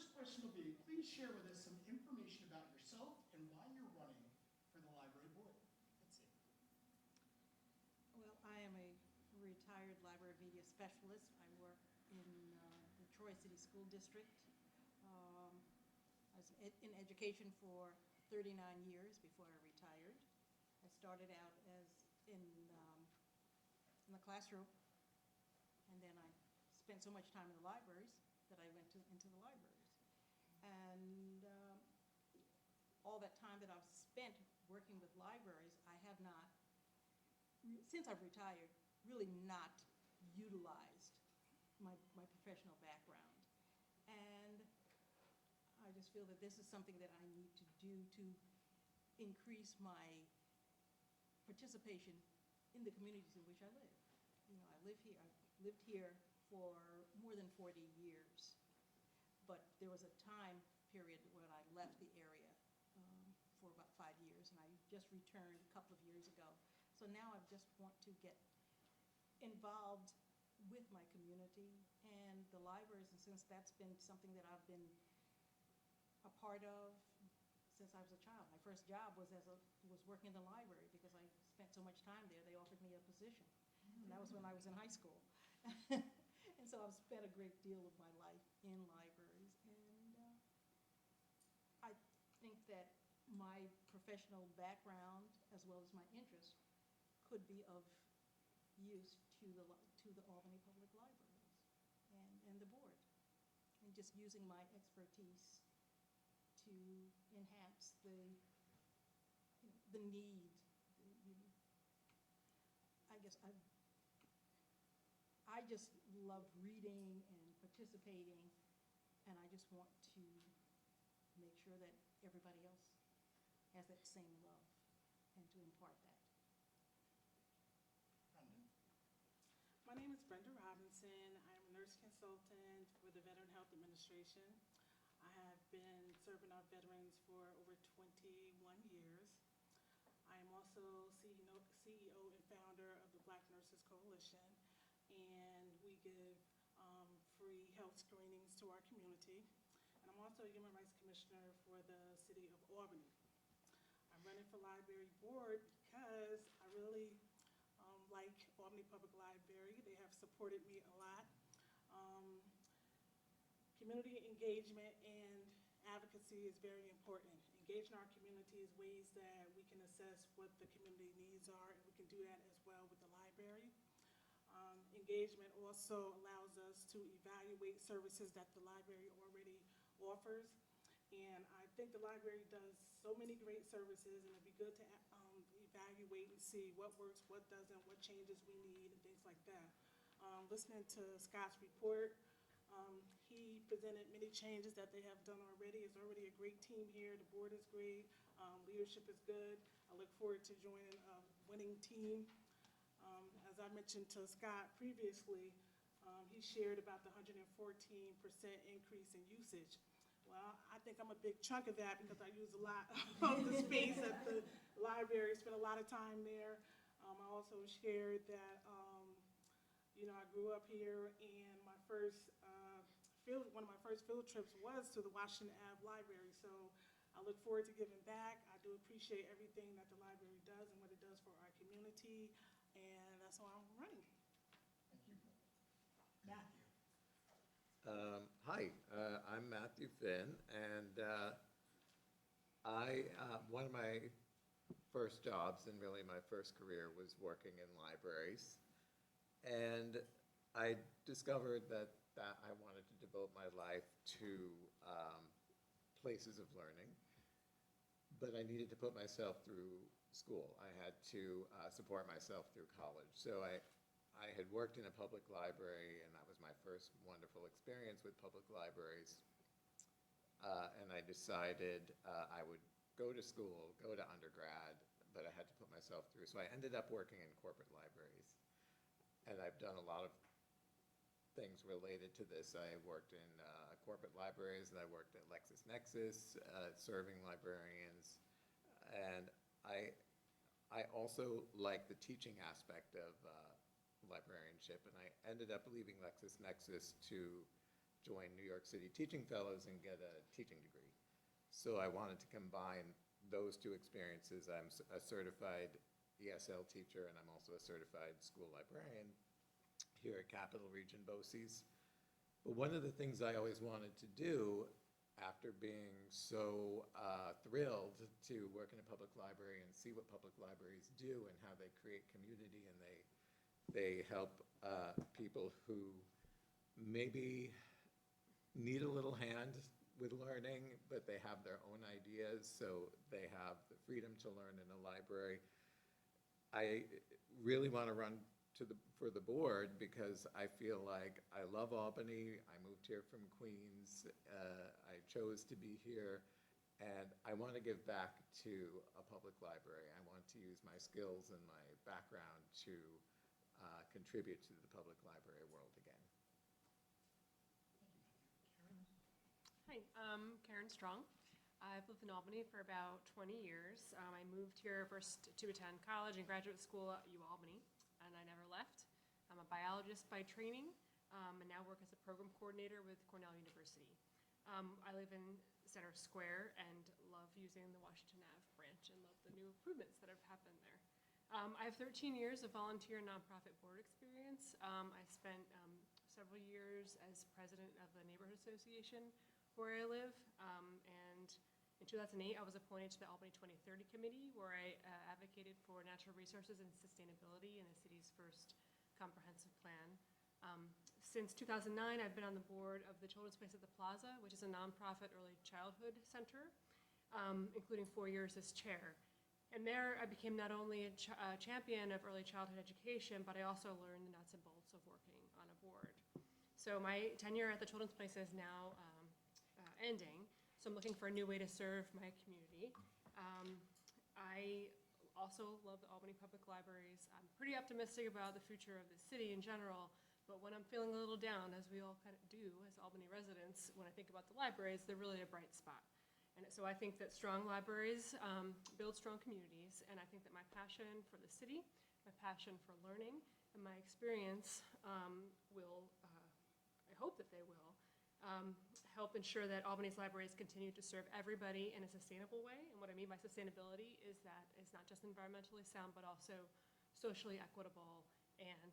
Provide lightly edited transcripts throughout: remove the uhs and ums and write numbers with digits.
first question will be, please share with us some information about yourself and why you're running for the library board. Let's see. Well, I am a retired library media specialist. I work in the Troy City School District. I was in education for 39 years before I retired. I started out as in the classroom, and then I spent so much time in the libraries that I went into the libraries. And all that time that I've spent working with libraries, I have not, since I've retired, really not utilized my professional background. And I just feel that this is something that I need to do to increase my participation in the communities in which I live. You know, I live here, I've lived here for more than 40 years. But there was a time period when I left the area for about 5 years, and I just returned a couple of years ago. So now I just want to get involved with my community and the libraries, and since that's been something that I've been a part of since I was a child. My first job was working in the library because I spent so much time there. They offered me a position, and that was when I was in high school. And so I've spent a great deal of my life in libraries, and I think that my professional background as well as my interest could be of use to the Albany Public Libraries and the board, and just using my expertise to enhance the need. I guess I just love reading and participating, and I just want to make sure that everybody else has that same love and to impart that. Brendan. My name is Brenda Robinson. I am a nurse consultant for the Veteran Health Administration. I have been serving our veterans for over 21 years. I am also CEO and founder of the Black Nurses Coalition, and we give free health screenings to our community. And I'm also a Human Rights Commissioner for the City of Albany. I'm running for library board because I really like Albany Public Library. They have supported me a lot. Community engagement and advocacy is very important. Engaging our communities, ways that we can assess what the community needs are, and we can do that as well with the library. Engagement also allows us to evaluate services that the library already offers. And I think the library does so many great services, and it'd be good to evaluate and see what works, what doesn't, what changes we need, and things like that. Listening to Scott's report, he presented many changes that they have done already. It's already a great team here. The board is great. Leadership is good. I look forward to joining a winning team. As I mentioned to Scott previously, he shared about the 114% increase in usage. Well, I think I'm a big chunk of that because I use a lot of the space at the library, spend a lot of time there. I also shared that, you know, I grew up here, and my first one of my first field trips was to the Washington Ave Library. So I look forward to giving back. I do appreciate everything that the library does and what it does for our community, and that's why I'm running. Thank you. Matthew. Hi, I'm Matthew Finn, and one of my first jobs and really my first career was working in libraries, and I discovered that I wanted to devote my life to places of learning, but I needed to put myself through school. I had to support myself through college. So I had worked in a public library, and that was my first wonderful experience with public libraries. And I decided I would go to school, go to undergrad, but I had to put myself through. So I ended up working in corporate libraries. And I've done a lot of things related to this. I worked in corporate libraries, and I worked at LexisNexis, serving librarians. And I also like the teaching aspect of librarianship, and I ended up leaving LexisNexis to join New York City Teaching Fellows and get a teaching degree. So I wanted to combine those two experiences. I'm a certified ESL teacher, and I'm also a certified school librarian here at Capital Region BOCES. But one of the things I always wanted to do, after being so thrilled to work in a public library and see what public libraries do and how they create community, and they help people who maybe need a little hand with learning, but they have their own ideas, so they have the freedom to learn in a library. I really want to run for the board because I feel like I love Albany. I moved here from Queens. I chose to be here, and I want to give back to a public library. I want to use my skills and my background to contribute to the public library world again. Thank you, Matthew. Karen? Hi, I'm Karen Strong. I've lived in Albany for about 20 years. I moved here first to attend college and graduate school at Albany, and I never left. I'm a biologist by training, and now work as a program coordinator with Cornell University. I live in Center Square and love using the Washington Ave branch and love the new improvements that have happened there. I have 13 years of volunteer nonprofit board experience. I spent several years as president of the neighborhood association where I live, and in 2008 I was appointed to the Albany 2030 committee, where I advocated for natural resources and sustainability in the city's first comprehensive plan. Since 2009, I've been on the board of the Children's Place at the Plaza, which is a nonprofit early childhood center, including 4 years as chair. And there I became not only a champion of early childhood education, but I also learned the nuts and bolts of working on a board. So my tenure at the Children's Place is now ending, so I'm looking for a new way to serve my community. I also love the Albany Public Libraries. I'm pretty optimistic about the future of the city in general, but when I'm feeling a little down, as we all kind of do as Albany residents, when I think about the libraries, they're really a bright spot. And so I think that strong libraries build strong communities, and I think that my passion for the city, my passion for learning, and my experience will, I hope that they will, help ensure that Albany's libraries continue to serve everybody in a sustainable way. And what I mean by sustainability is that it's not just environmentally sound, but also socially equitable and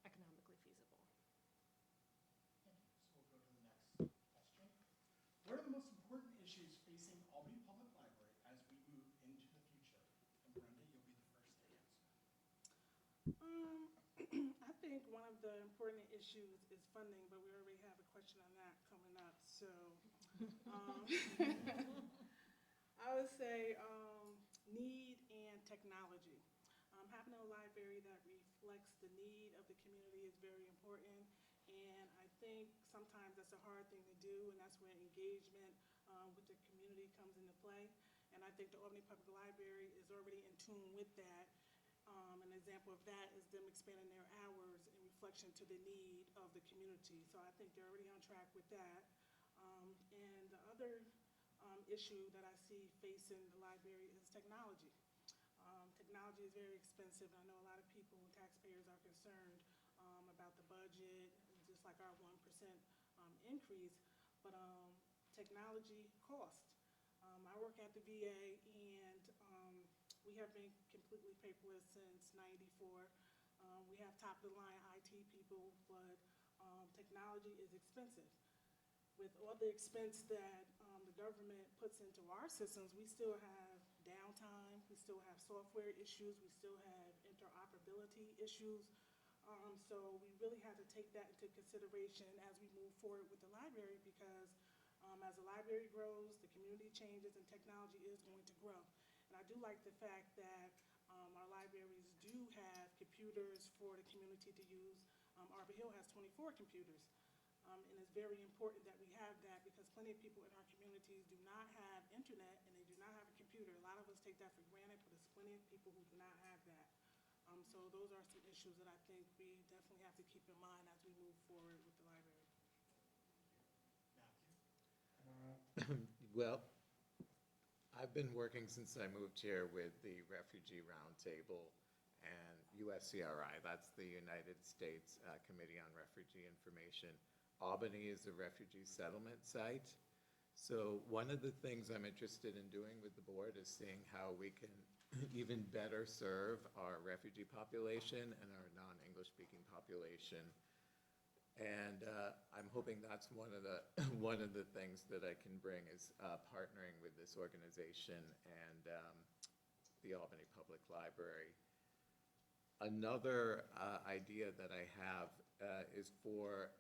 economically feasible. Thank you. So we'll go to the next question. What are the most important issues facing Albany Public Library as we move into the future? And Brenda, you'll be the first to answer. I think one of the important issues is funding, but we already have a question on that coming up. So I would say need and technology. Having a library that reflects the need of the community is very important, and I think sometimes that's a hard thing to do, and that's where engagement with the community comes into play. And I think the Albany Public Library is already in tune with that. An example of that is them expanding their hours in reflection to the need of the community. So I think they're already on track with that. And the other issue that I see facing the library is technology. Technology is very expensive. I know a lot of people, taxpayers, are concerned about the budget, just like our 1% increase, but technology costs. I work at the VA, and we have been completely paperless since '94. We have top-of-the-line IT people, but technology is expensive. With all the expense that the government puts into our systems, we still have downtime, we still have software issues, we still have interoperability issues. So we really have to take that into consideration as we move forward with the library, because as the library grows, the community changes, and technology is going to grow. And I do like the fact that our libraries do have computers for the community to use. Arbor Hill has 24 computers. And it's very important that we have that, because plenty of people in our communities do not have internet and they do not have a computer. A lot of us take that for granted, but there's plenty of people who do not have that. So those are some issues that I think we definitely have to keep in mind as we move forward with the library. Matthew? Well, I've been working since I moved here with the Refugee Roundtable and USCRI, that's the United States Committee on Refugee Information. Albany is a refugee settlement site. So one of the things I'm interested in doing with the board is seeing how we can even better serve our refugee population and our non-English speaking population. And I'm hoping that's one of the one of the things that I can bring is partnering with this organization and the Albany Public Library. Another idea that I have is for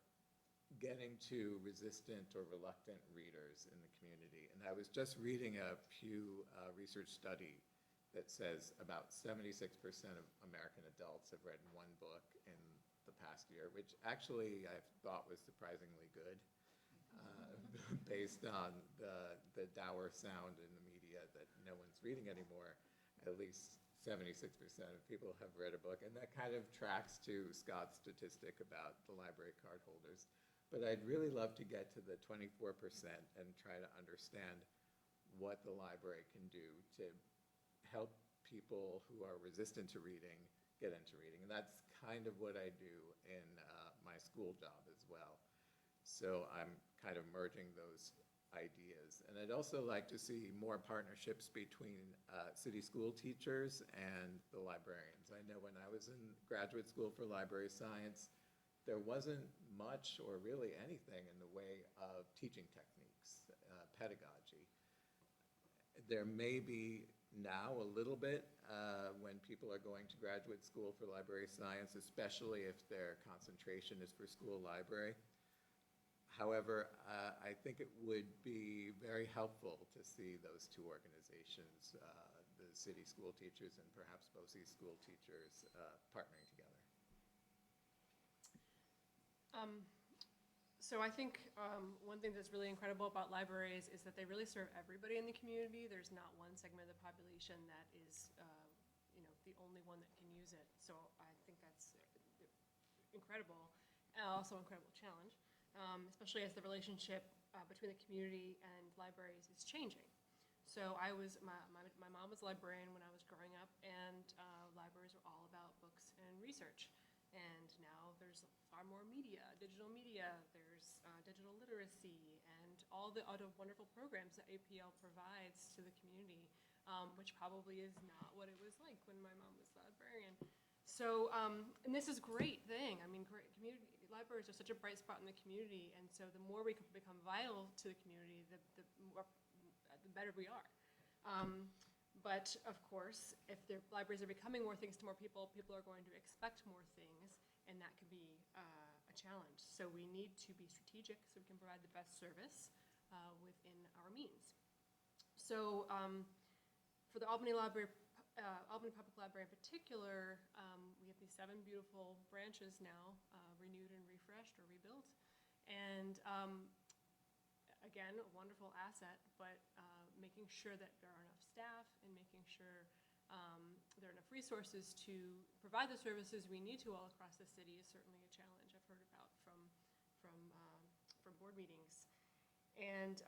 getting to resistant or reluctant readers in the community. And I was just reading a Pew research study that says about 76% of American adults have read one book in the past year, which actually I thought was surprisingly good, based on the dour sound in the media that no one's reading anymore. At least 76% of people have read a book, and that kind of tracks to Scott's statistic about the library card holders. But I'd really love to get to the 24% and try to understand what the library can do to help people who are resistant to reading get into reading. And that's kind of what I do in my school job as well. So I'm kind of merging those ideas. And I'd also like to see more partnerships between city school teachers and the librarians. I know when I was in graduate school for library science, there wasn't much or really anything in the way of teaching techniques, pedagogy. There may be now a little bit when people are going to graduate school for library science, especially if their concentration is for school library. However, I think it would be very helpful to see those two organizations, the city school teachers and perhaps BOCES school teachers, partnering together. So I think one thing that's really incredible about libraries is that they really serve everybody in the community. There's not one segment of the population that is, the only one that can use it. So I think that's incredible, and also an incredible challenge, especially as the relationship between the community and libraries is changing. So my mom was a librarian when I was growing up, and libraries were all about books and research. And now there's far more media, digital media, there's digital literacy, and all the other wonderful programs that APL provides to the community, which probably is not what it was like when my mom was the librarian. So, and this is a great thing. I mean, great community libraries are such a bright spot in the community, and so the more we can become vital to the community, the better we are. But of course, if the libraries are becoming more things to more people, people are going to expect more things, and that can be a challenge. So we need to be strategic so we can provide the best service within our means. So for the Albany Public Library in particular, we have these 7 beautiful branches now, renewed and refreshed or rebuilt. And again, a wonderful asset, but making sure that there are enough staff and making sure there are enough resources to provide the services we need to all across the city is certainly a challenge I've heard about from board meetings. And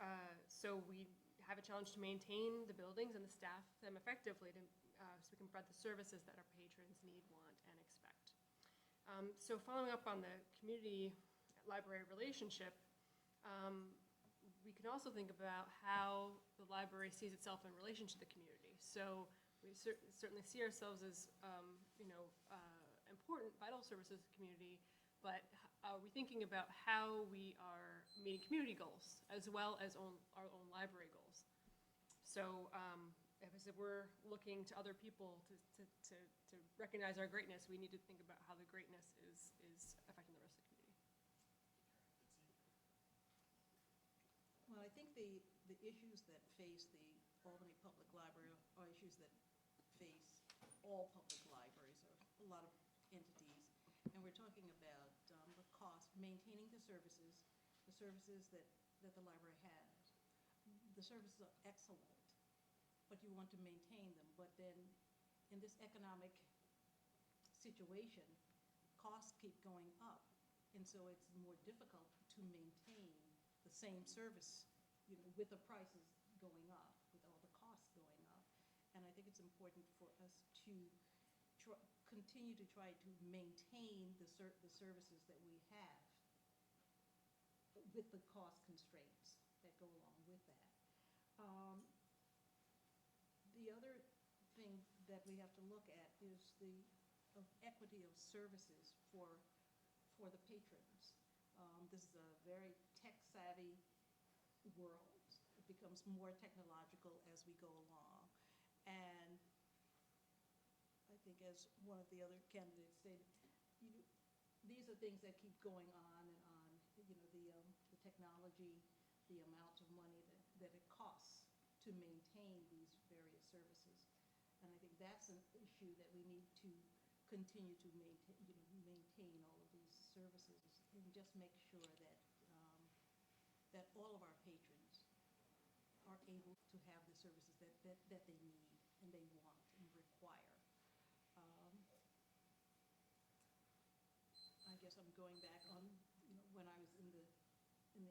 so we have a challenge to maintain the buildings and the staff them effectively to, so we can provide the services that our patrons need, want, and expect. So following up on the community library relationship, we can also think about how the library sees itself in relation to the community. So we certainly see ourselves as, important, vital services to the community, but are we thinking about how we are meeting community goals as well as our own library goals? So if we're looking to other people to recognize our greatness, we need to think about how the greatness is affecting the rest of the community. Well, I think the issues that face the Albany Public Library are issues that face all public libraries or a lot of entities. And we're talking about the cost, maintaining the services that the library has. The services are excellent, but you want to maintain them. But then in this economic situation, costs keep going up. And so it's more difficult to maintain the same service, with the prices going up, with all the costs going up. And I think it's important for us to continue to try to maintain the services that we have. with the cost constraints that go along with that. Um, The other thing that we have to look at is the equity of services for the patrons. This is a very tech-savvy world. It becomes more technological as we go along. And I think as one of the other candidates stated, you, these are things that keep going on and on. The technology, the amount of money that it costs to maintain these various services. And I think that's an issue that we need to continue to maintain all of these services and just make sure that, that all of our patrons are able to have the services that they need and they want and require. I guess I'm going back on, when I was in the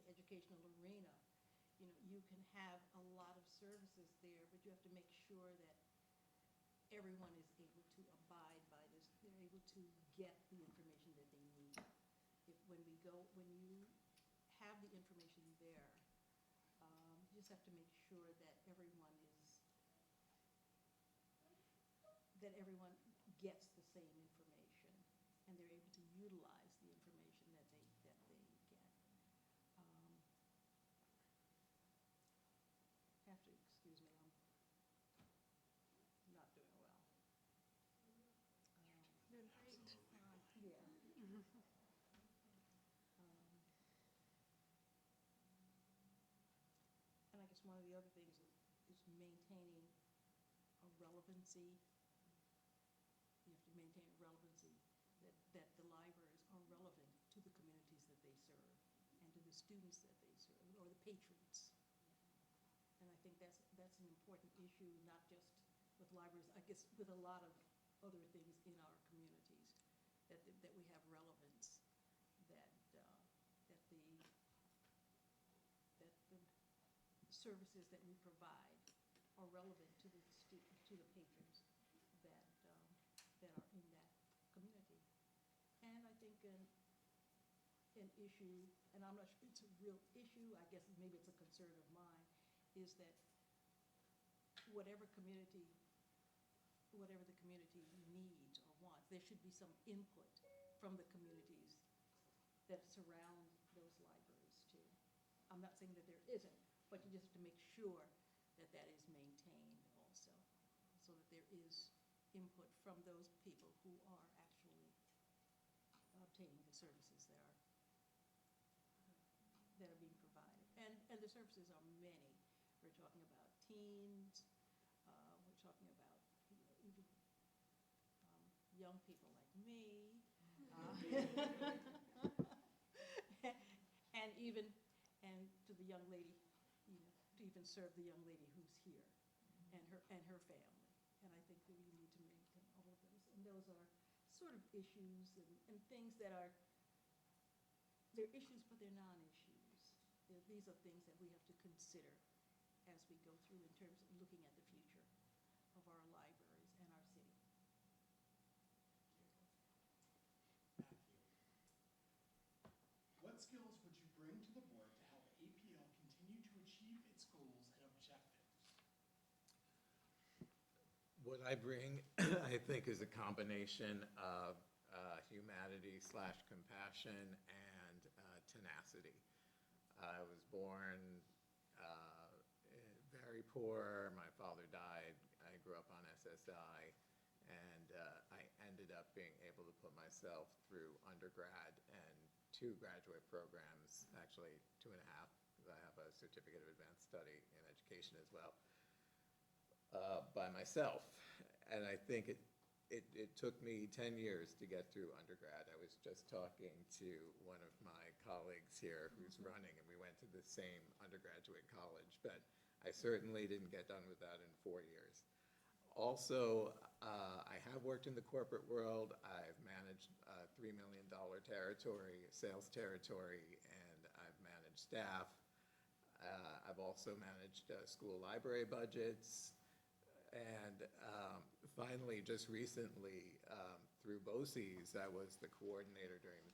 educational arena, you can have a lot of services there, but you have to make sure that everyone is able to abide by this. They're able to get the information that they need. When you have the information there, you just have to make sure that everyone gets the same information and they're able to utilize the information that they get. Have to excuse me, I'm not doing well. Doing great. Yeah. And I guess one of the other things is maintaining a relevancy. You have to maintain a relevancy that the libraries are relevant to the communities that they serve and to the students that they serve, or the patrons. And I think that's an important issue, not just with libraries, I guess with a lot of other things in our communities, that we have relevance, that the services that we provide are relevant to the patrons that are in that community. And I think an issue, and I'm not sure it's a real issue, I guess maybe it's a concern of mine, is that whatever the community needs or wants, there should be some input from the communities that surround those libraries too. I'm not saying that there isn't, but you just have to make sure that that is maintained also, so that there is input from those people who are actually obtaining the services that are being provided. And the services are many. We're talking about teens, we're talking about even young people like me, and to the young lady, to even serve the young lady who's here and her family. And I think that we need to maintain all of those. And those are sort of issues and things that are, they're issues, but they're non-issues. These are things that we have to consider as we go through in terms of looking at the future of our libraries and our city. Matthew, what skills would you bring to the board to help APL continue to achieve its goals and objectives? What I bring, I think, is a combination of humanity/compassion and tenacity. I was born very poor. My father died. I grew up on SSI, and I ended up being able to put myself through undergrad and 2 graduate programs, actually 2.5, because I have a certificate of advanced study in education as well, by myself. And I think it took me 10 years to get through undergrad. I was just talking to one of my colleagues here who's running, and we went to the same undergraduate college, but I certainly didn't get done with that in 4 years. Also, I have worked in the corporate world. I've managed a $3 million territory, sales territory, and I've managed staff. I've also managed school library budgets. And finally, just recently, through BOCES, I was the coordinator during the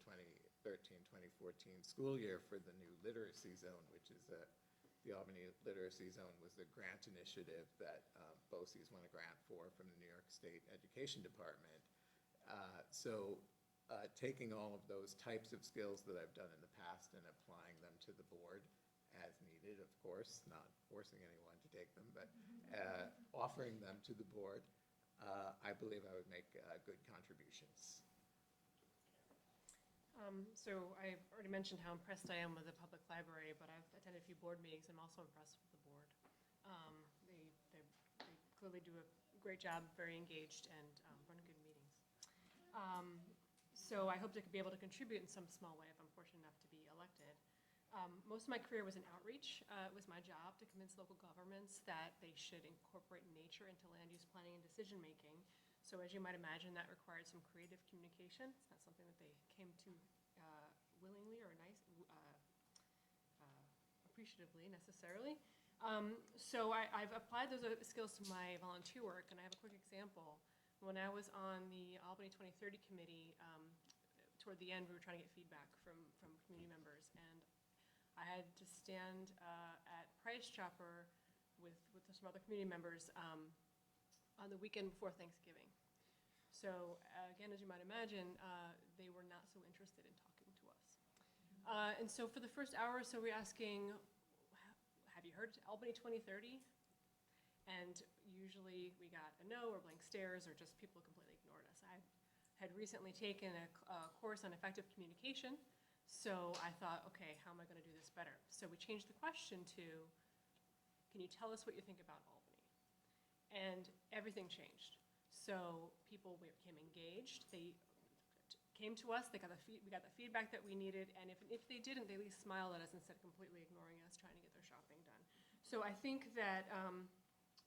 2013-2014 school year for the new literacy zone, which is the Albany Literacy Zone was the grant initiative that BOCES won a grant for from the New York State Education Department. Taking all of those types of skills that I've done in the past and applying them to the board as needed, of course, not forcing anyone to take them, but offering them to the board, I believe I would make good contributions. So I've already mentioned how impressed I am with the public library, but I've attended a few board meetings. I'm also impressed with the board. They clearly do a great job, very engaged, and run good meetings. So I hope to be able to contribute in some small way if I'm fortunate enough to be elected. Most of my career was in outreach. It was my job to convince local governments that they should incorporate nature into land use planning and decision-making. So as you might imagine, that required some creative communication. It's not something that they came to willingly or appreciatively necessarily. So I've applied those skills to my volunteer work, and I have a quick example. When I was on the Albany 2030 committee, toward the end, we were trying to get feedback from community members, and I had to stand at Price Chopper with some other community members on the weekend before Thanksgiving. So again, as you might imagine, they were not so interested in talking to us. And so for the first hour or so, we're asking, have you heard Albany 2030? And usually we got a no or blank stares or just people completely ignored us. I had recently taken a course on effective communication, so I thought, okay, how am I going to do this better? So we changed the question to, can you tell us what you think about Albany? And everything changed. So people became engaged. They came to us. We got the feedback that we needed. And if they didn't, they at least smiled at us instead of completely ignoring us, trying to get their shopping done. So I think that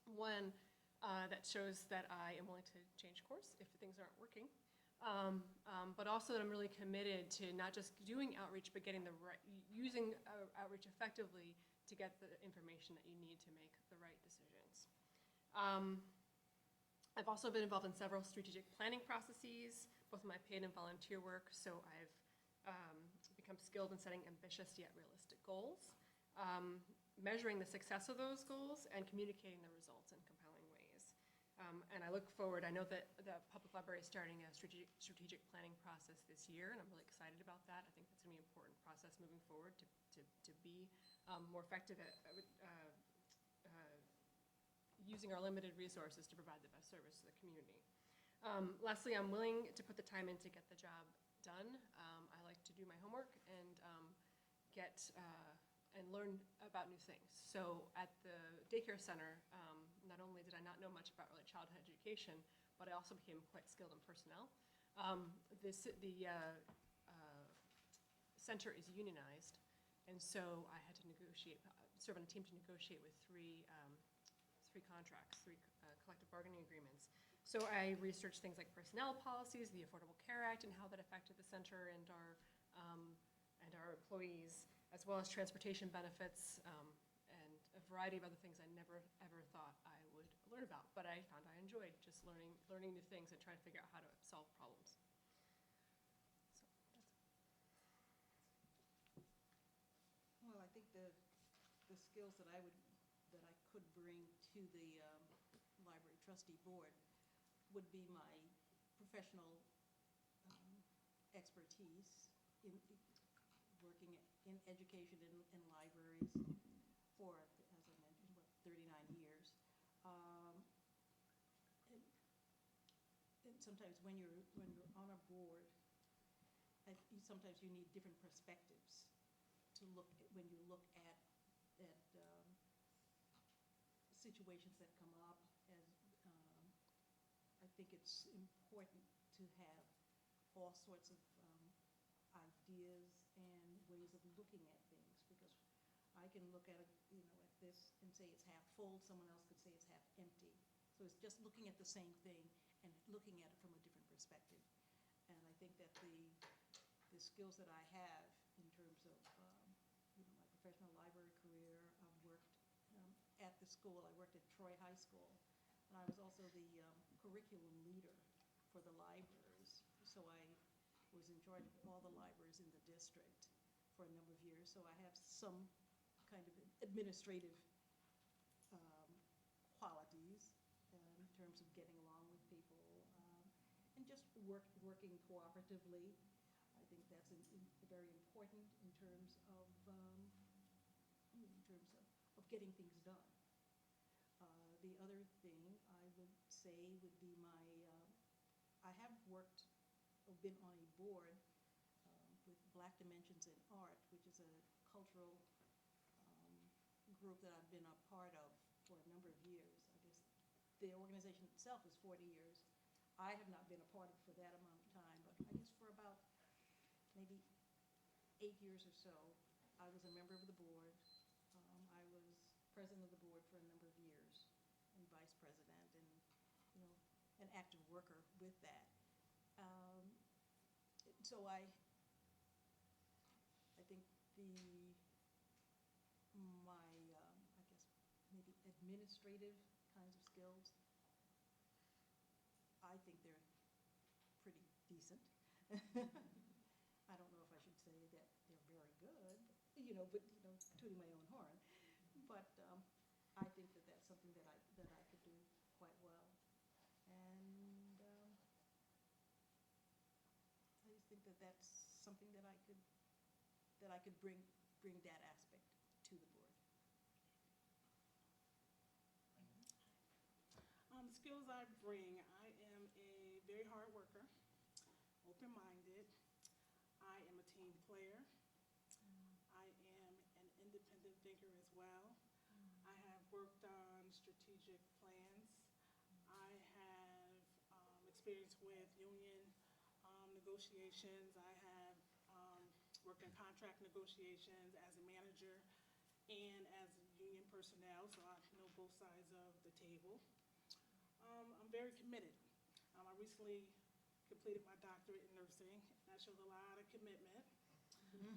one, that shows that I am willing to change course if things aren't working, but also that I'm really committed to not just doing outreach, but getting using outreach effectively to get the information that you need to make the right decisions. I've also been involved in several strategic planning processes, both in my paid and volunteer work, so I've become skilled in setting ambitious yet realistic goals, measuring the success of those goals, and communicating the results in compelling ways. And I look forward, I know that the public library is starting a strategic planning process this year, and I'm really excited about that. I think that's going to be an important process moving forward to be more effective at using our limited resources to provide the best service to the community. Lastly, I'm willing to put the time in to get the job done. I like to do my homework and and learn about new things. So at the daycare center, not only did I not know much about early childhood education, but I also became quite skilled in personnel. The center is unionized, and so I had to serve on a team to negotiate with three contracts, three collective bargaining agreements. So I researched things like personnel policies, the Affordable Care Act, and how that affected the center and our employees, as well as transportation benefits, and a variety of other things I never, ever thought I would learn about. But I found I enjoyed just learning new things and trying to figure out how to solve problems. So that's it. Well, I think the skills that I could bring to the library trustee board would be my professional expertise in working in education in libraries for, as I mentioned, 39 years. And sometimes when you're on a board, sometimes you need different perspectives to look at when you look at situations that come up. I think it's important to have all sorts of ideas and ways of looking at things, because I can look at it, at this and say it's half full. Someone else could say it's half empty. So it's just looking at the same thing and looking at it from a different perspective. And I think that the skills that I have in terms of my professional library career, I've worked at the school. I worked at Troy High School, and I was also the curriculum leader for the libraries. So I was in charge of all the libraries in the district for a number of years, so I have some kind of administrative qualities in terms of getting along with people and just working cooperatively. I think that's very important in terms of getting things done. The other thing I would say would be I have been on a board with Black Dimensions in Art, which is a cultural group that I've been a part of for a number of years. I guess the organization itself is 40 years. I have not been a part of it for that amount of time, but I guess for about maybe 8 years or so, I was a member of the board. I was president of the board for a number of years and vice president and, an active worker with that. So I think my, I guess, maybe administrative kinds of skills, I think they're pretty decent. I don't know if I should say that they're very good, but, tooting my own horn. But I think that that's something that I could do quite well. And I just think that that's something that I could bring that aspect to the board. Skills I bring, I am a very hard worker, open-minded. I am a team player. I am an independent thinker as well. I have worked on strategic plans. I have experience with union negotiations. I have worked in contract negotiations as a manager and as union personnel, so I know both sides of the table. I'm very committed. I recently completed my doctorate in nursing, and I showed a lot of commitment.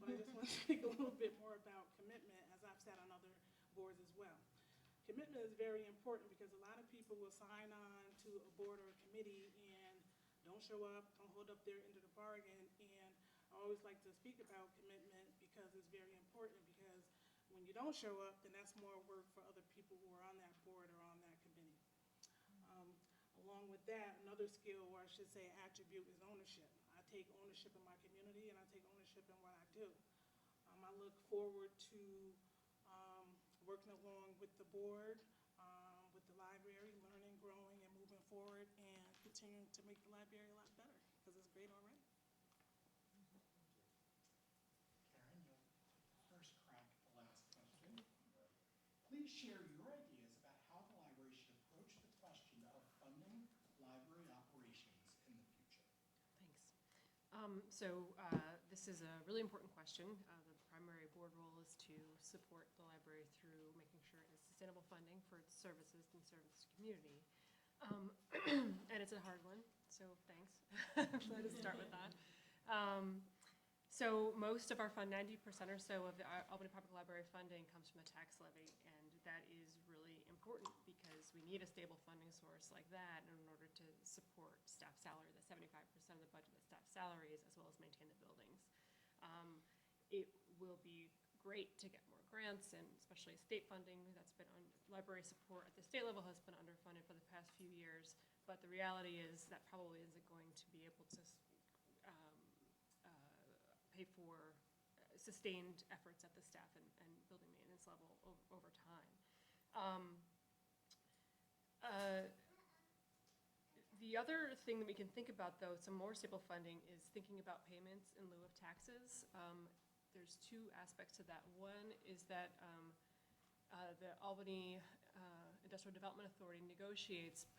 But I just want to speak a little bit more about commitment, as I've sat on other boards as well. Commitment is very important because a lot of people will sign on to a board or a committee and don't show up, don't hold up their end of the bargain. And I always like to speak about commitment because it's very important, because when you don't show up, then that's more work for other people who are on that board or on that committee. Along with that, another skill, or I should say attribute, is ownership. I take ownership in my community and I take ownership in what I do. I look forward to working along with the board, with the library, learning, growing, and moving forward, and continuing to make the library a lot better, because it's great already. Karen, you'll first crack the last question. Please share your ideas about how the library should approach the question of funding library operations in the future. Thanks. This is a really important question. The primary board role is to support the library through making sure it has sustainable funding for its services and serve its community. And it's a hard one, so thanks. Let us start with that. So most of our fund, 90% or so of the Albany Public Library funding comes from the tax levy, and that is really important because we need a stable funding source like that in order to support staff salary, the 75% of the budget that staff salaries, as well as maintain the buildings. It will be great to get more grants, and especially state funding that's been on library support at the state level has been underfunded for the past few years, but the reality is that probably isn't going to be able to pay for sustained efforts at the staff and building maintenance level over time. The other thing that we can think about, though, some more stable funding, is thinking about payments in lieu of taxes. There's two aspects to that. One is that the Albany Industrial Development Authority negotiates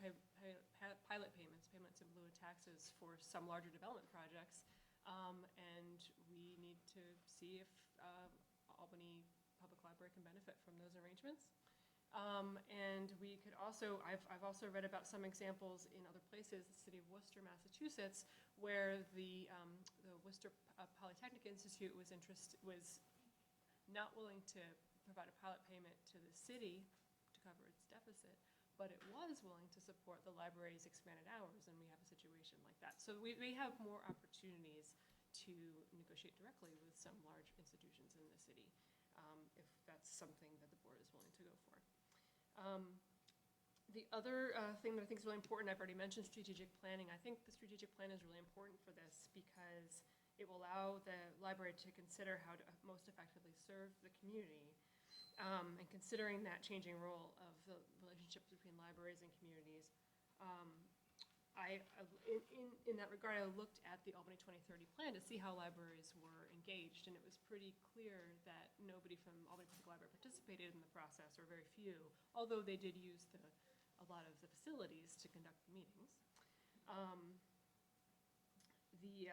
pilot payments in lieu of taxes for some larger development projects. And we need to see if Albany Public Library can benefit from those arrangements. And we could also, I've also read about some examples in other places, the city of Worcester, Massachusetts, where the Worcester Polytechnic Institute was not willing to provide a pilot payment to the city to cover its deficit, but it was willing to support the library's expanded hours, and we have a situation like that. So we have more opportunities negotiate directly with some large institutions in the city, if that's something that the board is willing to go for. The other thing that I think is really important, I've already mentioned strategic planning. I think the strategic plan is really important for this because it will allow the library to consider how to most effectively serve the community. And considering that changing role of the relationships between libraries and communities, in that regard, I looked at the Albany 2030 plan to see how libraries were engaged, and it was pretty clear that nobody from Albany Public Library participated in the process, or very few, although they did use a lot of the facilities to conduct the meetings. The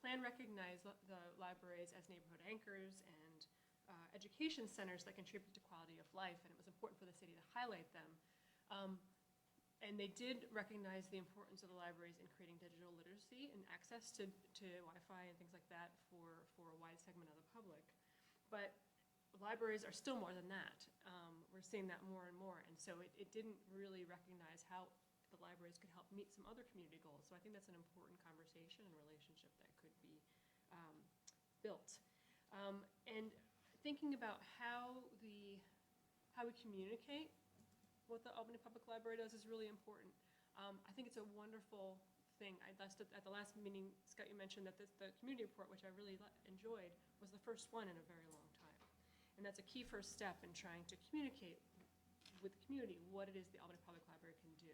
plan recognized the libraries as neighborhood anchors and education centers that contribute to quality of life, and it was important for the city to highlight them. And they did recognize the importance of the libraries in creating digital literacy and access to Wi-Fi and things like that for a wide segment of the public. But libraries are still more than that. We're seeing that more and more. And so it didn't really recognize how the libraries could help meet some other community goals. So I think that's an important conversation and relationship that could be built. And thinking about how we communicate what the Albany Public Library does is really important. I think it's a wonderful thing. At the last meeting, Scott, you mentioned that the community report, which I really enjoyed, was the first one in a very long time. And that's a key first step in trying to communicate with the community what it is the Albany Public Library can do.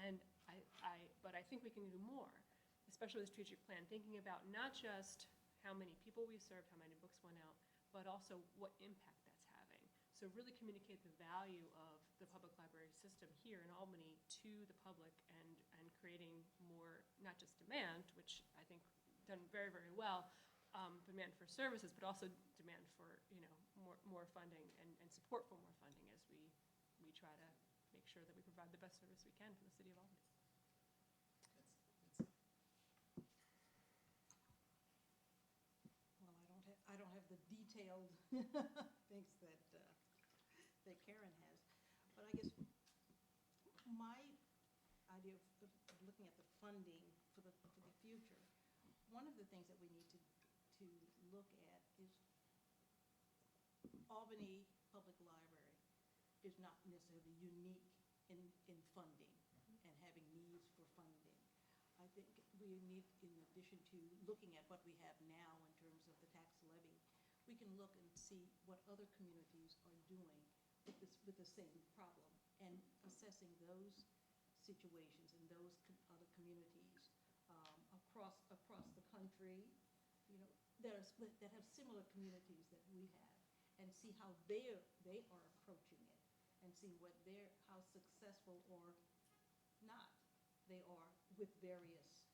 And but I think we can do more, especially with the strategic plan, thinking about not just how many people we served, how many books went out, but also what impact that's having. So really communicate the value of the public library system here in Albany to the public, and creating more, not just demand, which I think done very, very well, demand for services, but also demand for, more funding and support for more funding as we try to make sure that we provide the best service we can for the city of Albany. Well, I don't have the detailed things that Karen has, but I guess my idea of looking at the funding for the future, one of the things that we need to look at is Albany Public Library is not necessarily unique in funding and having needs for funding. I think we need, in addition to looking at what we have now in terms of the tax levy, we can look and see what other communities are doing with the same problem, and assessing those situations in those other communities across the country, that have similar communities that we have, and see how they are approaching it, and see how successful or not they are with various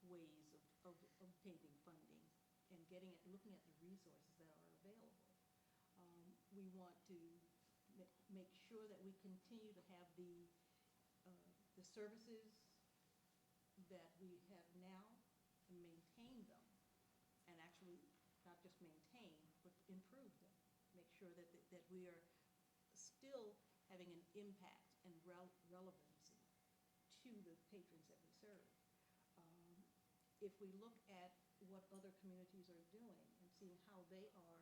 ways of obtaining funding and looking at the resources that are available. We want to make sure that we continue to have the services that we have now, and maintain them, and actually not just maintain, but improve them. Make sure that we are still having an impact and relevancy to the patrons that we serve. If we look at what other communities are doing and seeing how they are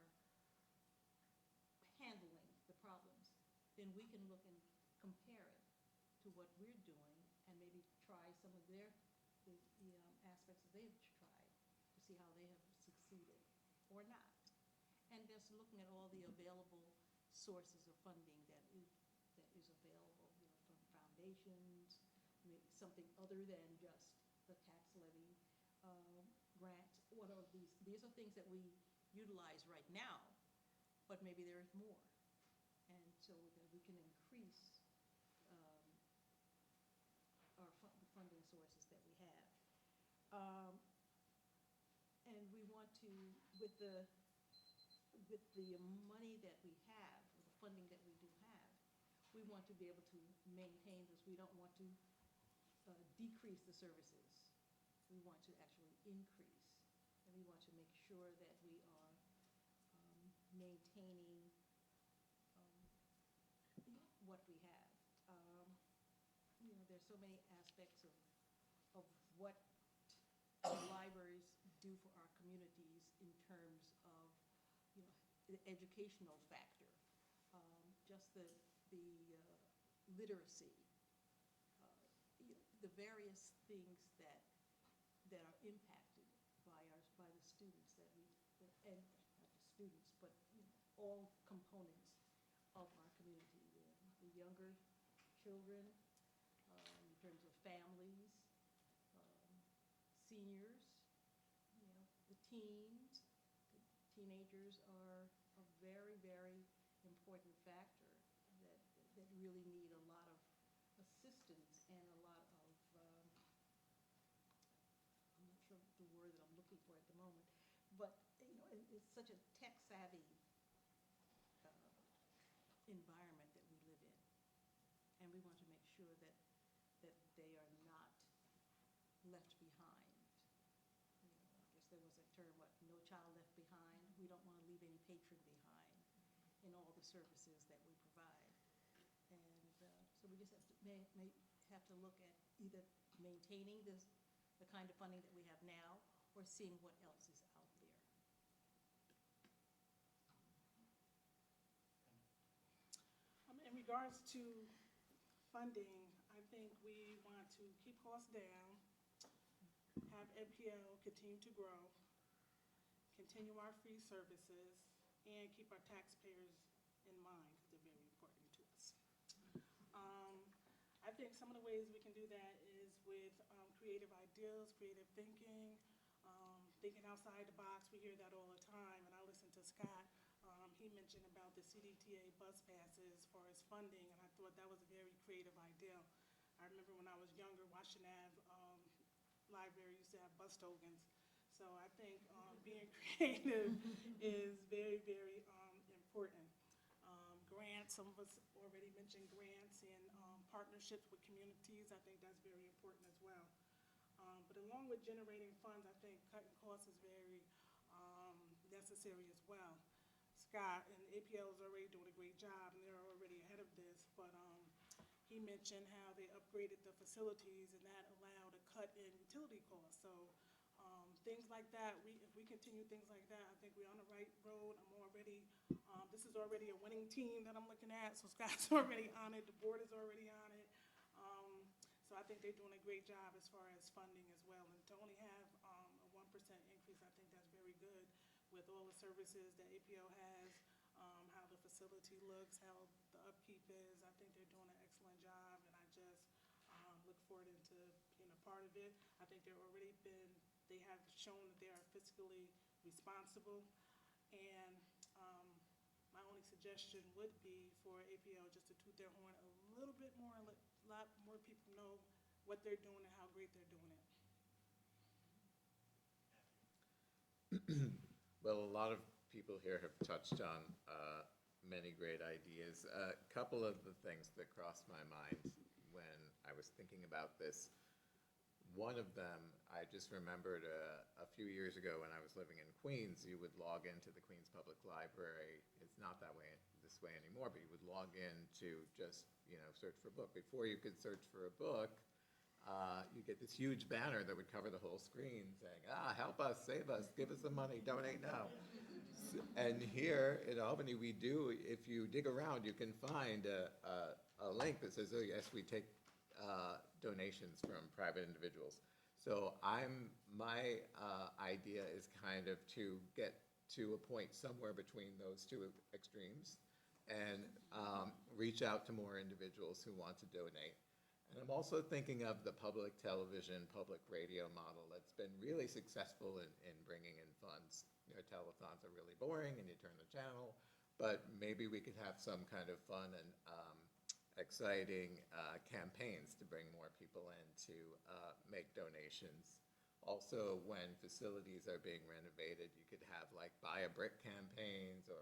handling the problems, then we can look and compare it to what we're doing, and maybe try some of the aspects that they've tried to see how they have succeeded or not. And just looking at all the available sources of funding that is available, from foundations, maybe something other than just the tax levy, grants. What are these? These are things that we utilize right now, but maybe there is more, and so that we can increase the funding sources that we have. And we want to, with the money that we have, or the funding that we do have, we want to be able to maintain this. We don't want to decrease the services. We want to actually increase, and we want to make sure that we are maintaining what we have. There's so many aspects of what libraries the educational factor, just the literacy, the various things that are impacted by the students that we, and not the students, but all components of our community, the younger children, in terms of families, seniors, the teens, the teenagers are a very, very important factor that really need a lot of assistance and a lot of, I'm not sure the word that I'm looking for at the moment, but, it's such a tech-savvy environment that we live in. And we want to make sure that they are not left behind. I guess there was a term, no child left behind. We don't want to leave any patron behind in all the services that we provide. And so we just may have to look at either maintaining the kind of funding that we have now or seeing what else is out there. In regards to funding, I think we want to keep costs down, have APL continue to grow, continue our free services, and keep our taxpayers in mind, because they're very important to us. I think some of the ways we can do that is with creative ideas, creative thinking, thinking outside the box. We hear that all the time, and I listen to Scott. He mentioned about the CDTA bus passes as far as funding, and I thought that was a very creative idea. I remember when I was younger, Washington Ave Library used to have bus tokens. So I think being creative is very, very important. Grants, some of us already mentioned grants and partnerships with communities. I think that's very important as well. But along with generating funds, I think cutting costs is very necessary as well. Scott and APL is already doing a great job, and they're already ahead of this, but he mentioned how they upgraded the facilities, and that allowed a cut in utility costs. So things like that, if we continue things like that, I think we're on the right road. This is already a winning team that I'm looking at, so Scott's already on it, the board is already on it. So I think they're doing a great job as far as funding as well. And to only have a 1% increase, I think that's very good with all the services that APL has, how the facility looks, how the upkeep is. I think they're doing an excellent job, and I just look forward into being a part of it. I think they have shown that they are fiscally responsible, and my only suggestion would be for APL just to toot their horn a little bit more and let a lot more people know what they're doing and how great they're doing it. Well, a lot of people here have touched on many great ideas. A couple of the things that crossed my mind when I was thinking about this, one of them, I just remembered a few years ago when I was living in Queens, you would log into the Queens Public Library. It's not this way anymore, but you would log in to just, search for a book. Before you could search for a book, you get this huge banner that would cover the whole screen saying, help us, save us, give us some money, donate now. And here in Albany, we do, if you dig around, you can find a link that says, oh yes, we take donations from private individuals. So my idea is kind of to get to a point somewhere between those two extremes and reach out to more individuals who want to donate. And I'm also thinking of the public television, public radio model that's been really successful in bringing in funds. Telethons are really boring and you turn the channel, but maybe we could have some kind of fun and exciting campaigns to bring more people in to make donations. Also, when facilities are being renovated, you could have like buy a brick campaigns or,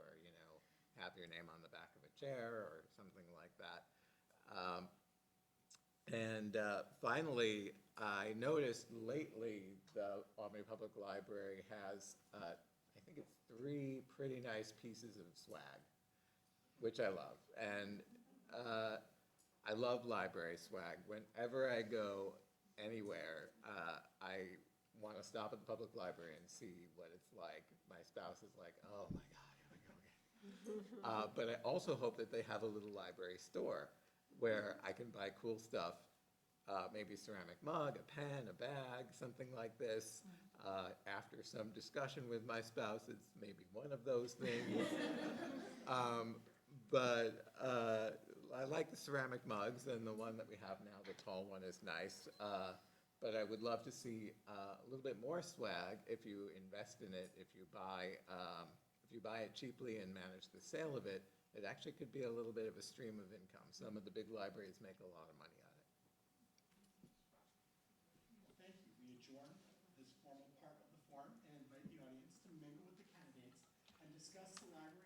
have your name on the back of a chair or something like that. And finally, I noticed lately the Albany Public Library has, I think it's 3 pretty nice pieces of swag, which I love. And I love library swag. Whenever I go anywhere, I want to stop at the public library and see what it's like. My spouse is like, oh my God, here we go again. But I also hope that they have a little library store where I can buy cool stuff, maybe ceramic mug, a pen, a bag, something like this. After some discussion with my spouse, it's maybe one of those things. But I like the ceramic mugs, and the one that we have now, the tall one, is nice. But I would love to see a little bit more swag if you invest in it, if you buy it cheaply and manage the sale of it. It actually could be a little bit of a stream of income. Some of the big libraries make a lot of money on it. Well, thank you. We adjourn this formal part of the forum and invite the audience to mingle with the candidates and discuss the library